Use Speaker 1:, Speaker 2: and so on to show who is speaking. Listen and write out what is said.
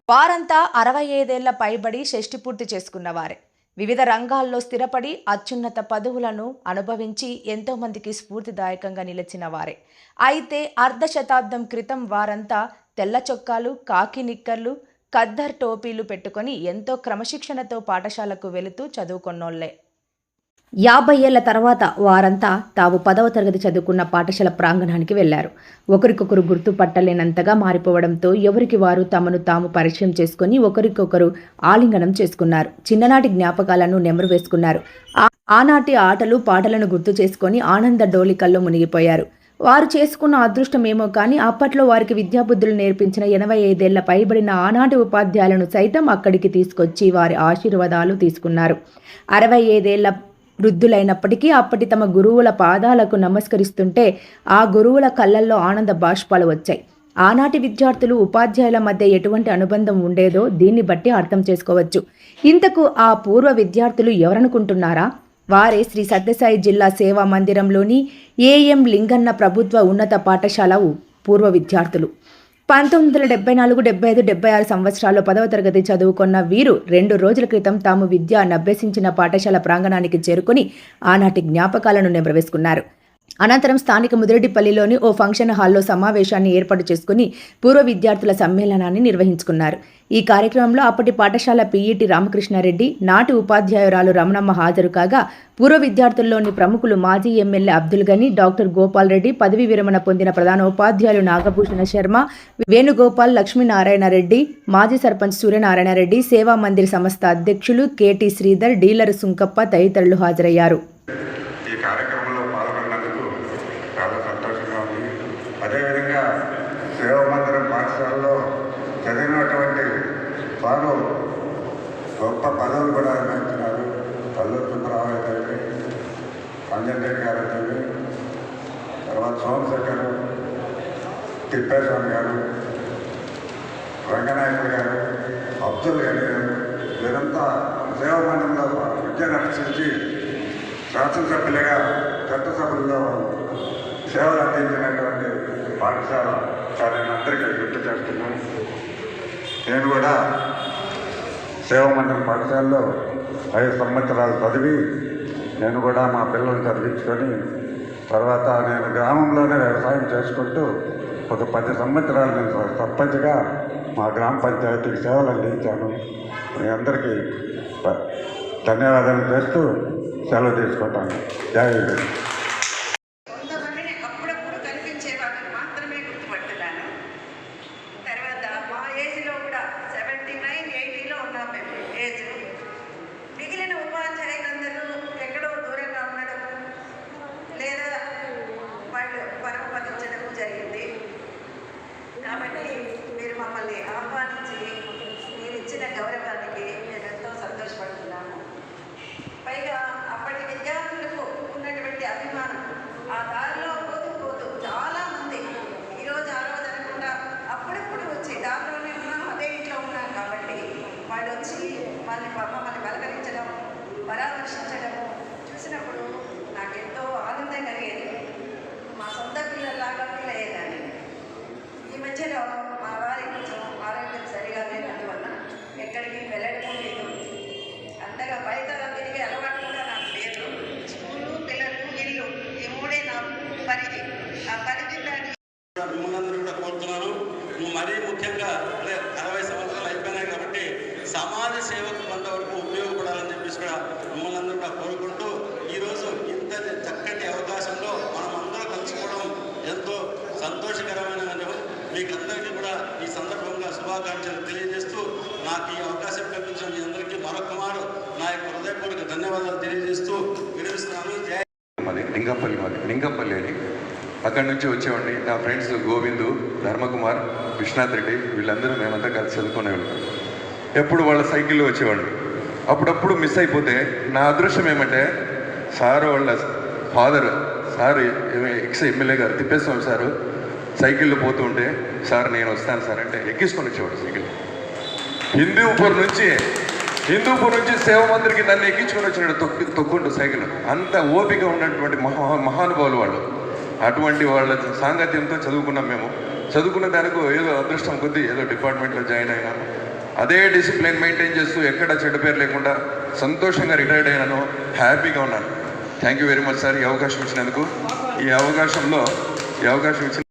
Speaker 1: వారంతా 65 ఏళ్ల పైబడి షష్టి పూర్తి చేసుకున్నవారే. వివిధ రంగాల్లో స్థిరపడి అత్యున్నత పదవులను అనుభవించి ఎంతో మందికి స్ఫూర్తిదాయకంగా నిలిచిన వారే. అయితే అర్ధశతాబ్దం క్రితం వారంతా తెల్ల చొక్కాలు, కాకి నిక్కర్లు, ఖద్దర్ టోపీలు పెట్టుకొని ఎంతో క్రమశిక్షణతో పాఠశాలకు వెళుతూ చదువుకొన్నోళ్లే. 50 ఏళ్ల తర్వాత వారంతా తాము 10వ తరగతి చదువుకున్న పాఠశాల ప్రాంగణానికి వెళ్లారు. ఒకరికొకరు గుర్తుపట్టలేనంతగా మారిపోవడంతో ఎవరికి వారు తమను తాము పరిచయం చేసుకుని ఒకరికొకరు ఆలింగనం చేసుకున్నారు. చిన్ననాటి జ్ఞాపకాలను నెమరు వేసుకున్నారు. ఆనాటి ఆటలు పాటలను గుర్తు చేసుకొని ఆనంద డోలికల్లో మునిగిపోయారు. వారు చేసుకున్న అదృష్టమేమో కానీ అప్పట్లో వారికి విద్యాబుద్ధులు నేర్పించిన 85 ఏళ్ల పైబడిన ఆనాటి ఉపాధ్యాయులను సైతం అక్కడికి తీసుకొచ్చి వారి ఆశీర్వాదాలు తీసుకున్నారు. 65 ఏళ్ల వృద్ధులైనప్పటికీ అప్పటి తమ గురువుల పాదాలకు నమస్కరిస్తుంటే ఆ గురువుల కళ్ళల్లో ఆనంద బాష్పాలు వచ్చాయి. ఆనాటి విద్యార్థులు ఉపాధ్యాయుల మధ్య ఎటువంటి అనుబంధం ఉండేదో దీన్ని బట్టి అర్థం చేసుకోవచ్చు. ఇంతకు ఆ పూర్వ విద్యార్థులు ఎవరనుకుంటున్నారా? వారే శ్రీ సత్యసాయి జిల్లా సేవా మందిరంలోని ఏఎం లింగన్న ప్రభుత్వ ఉన్నత పాఠశాల పూర్వ విద్యార్థులు. 1974, 75, 76 సంవత్సరాల్లో 10వ తరగతి చదువుకున్న వీరు 2 రోజుల క్రితం తాము అభ్యసించిన పాఠశాల ప్రాంగణానికి చేరుకుని ఆనాటి జ్ఞాపకాలను నెమరవేసుకున్నారు. అనంతరం స్థానిక ముదిరెడ్డిపల్లిలోని ఓ ఫంక్షన్ హాల్లో సమావేశాన్ని ఏర్పాటు చేసుకుని పూర్వ విద్యార్థుల సమ్మేళనాన్ని నిర్వహించుకున్నారు. ఈ కార్యక్రమంలో అప్పటి పాఠశాల పీఈటీ రామకృష్ణారెడ్డి, నాటి ఉపాధ్యాయురాలు రమణమ్మ హాజరు కాగా పూర్వ విద్యార్థుల్లోని ప్రముఖులు మాజీ ఎమ్మెల్యే అబ్దుల్ గని, డాక్టర్ గోపాల్ రెడ్డి, పదవి విరమణ పొందిన ప్రధాన ఉపాధ్యాయులు నాగభూషణ శర్మ, వేణుగోపాల్, లక్ష్మీనారాయణ రెడ్డి, మాజీ సర్పంచ్ సూర్యనారాయణ రెడ్డి, సేవా మందిర్ సంస్థ అధ్యక్షులు కేటీ శ్రీధర్, డీలర్ సుంకప్ప తదితరులు హాజరయ్యారు.
Speaker 2: అదేవిధంగా సేవామందిరం పాఠశాలలో చదివినటువంటి వారు గొప్ప పదవులు కూడా నిర్వహించినారు. పల్లూరు సుబ్రహ్మణ్య గారి, అంజన్ రెడ్డి గారు తల్లి, తర్వాత సోమశేఖర్, తిప్పేశ్వర్ గారు, రంగనాయకుడు గారు, అబ్దుల్ గని గారు, వీరంతా సేవామందిరంలో విద్యను అభ్యసించి శాసనసభ్యులుగా చట్టసభల్లో సేవలు అందించినటువంటి పాఠశాల నేను అందరికీ గుర్తు చేస్తున్నాను. నేను కూడా సేవామందిరం పాఠశాలలో 5 సంవత్సరాలు చదివి నేను కూడా మా పిల్లల్ని చదివించుకొని తర్వాత నేను గ్రామంలోనే వ్యవసాయం చేసుకుంటూ ఒక 10 సంవత్సరాలు నేను సర్పంచ్గా మా గ్రామ పంచాయతీకి సేవలు అందించాను. మీ అందరికీ ధన్యవాదాలు చేస్తూ సెలవు తీసుకుంటాను. జై హింద్.
Speaker 3: మిగిలిన ఉపాధ్యాయులందరూ ఎక్కడో దూరంగా ఉండడం లేదా వాళ్ళు పరమపదించడం జరిగింది. కాబట్టి మీరు మమ్మల్ని ఆహ్వానించి మీరు ఇచ్చిన గౌరవానికి నేను ఎంతో సంతోషపడుతున్నాను. పైగా అప్పటి విద్యార్థులకు ఉన్నటువంటి అభిమానం ఆ దారిలో పోతూ చాలామంది ఈరోజు ఆ రోజు అనకుండా అప్పుడప్పుడు వచ్చి దారిలోనే ఉన్నాం, అదే ఇంట్లో ఉన్నాం కాబట్టి వాళ్ళు వచ్చి మమ్మల్ని పలకరించడం, పరామర్శించడము చూసినప్పుడు నాకెంతో ఆనందం కలిగేది. మా సొంత పిల్లల్లాగా ఫీల్ అయ్యేదాన్ని. ఈ మధ్యలో మా వారికి కొంచెం ఆరోగ్యం సరిగా లేనందువల్ల ఎక్కడికి వెళ్ళడం లేదు. అంతగా బయట తిరిగే అలవాటు కూడా నాకు లేదు. స్కూలు, పిల్లలు, ఇల్లు ఈ 3 నా పరిధి. ఆ పరిధి
Speaker 4: మిమ్మల్ని కూడా కోరుతున్నాను. మరీ ముఖ్యంగా 60 సంవత్సరాలు అయిపోయినాయి కాబట్టి సమాజ సేవకు కొంతవరకు ఉపయోగపడాలని చెప్పేసి కూడా మిమ్మల్ని అందరూ కూడా కోరుకుంటూ ఈరోజు ఇంత చక్కటి అవకాశంలో మనం అందరూ కలుసుకోవడం ఎంతో సంతోషకరమైన విషయం. మీకు అందరికీ కూడా ఈ సందర్భంగా శుభాకాంక్షలు తెలియజేస్తూ నాకు ఈ అవకాశం కల్పించిన మీ అందరికీ మరొకమారు నా యొక్క హృదయపూర్వక ధన్యవాదాలు తెలియజేస్తూ విరమిస్తున్నాను.
Speaker 5: లింగంపల్లి అని అక్కడి నుంచి వచ్చేవాడిని. నా ఫ్రెండ్స్ గోవిందు, ధర్మకుమార్, విశ్వనాథ్ రెడ్డి వీళ్ళందరూ మేమంతా కలిసి చదువుకునే వాళ్ళం. ఎప్పుడు వాళ్ళ సైకిల్లో వచ్చేవాళ్ళు. అప్పుడప్పుడు మిస్ అయిపోతే నా అదృష్టం ఏమంటే సారు వాళ్ళ ఫాదర్ సార్ ఎక్స్ ఎమ్మెల్యే గారు తిప్పేస్వామి సారు సైకిళ్ళు పోతూ ఉంటే సార్ నేను వస్తాను సార్ అంటే ఎక్కించుకొని వచ్చేవాడు సైకిల్. హిందూపూర్ నుంచి సేవామందిరికి నన్ను ఎక్కించుకొని వచ్చినాడు తొక్కుంటూ సైకిల్. అంత ఓపిక ఉన్నటువంటి మహానుభావులు వాళ్ళు. అటువంటి వాళ్ళ సాంగత్యంతో చదువుకున్నాం మేము. చదువుకున్న దానికి ఏదో అదృష్టం కొద్దీ ఏదో డిపార్ట్మెంట్లో జాయిన్ అయినాను. అదే డిసిప్లిన్ మెయింటైన్ చేస్తూ ఎక్కడ చెడ్డ పేరు లేకుండా సంతోషంగా రిటైర్డ్ అయినాను. హ్యాపీగా ఉన్నాను. Thank you very much sir ఈ అవకాశం ఇచ్చినందుకు. ఈ అవకాశం ఇచ్చిన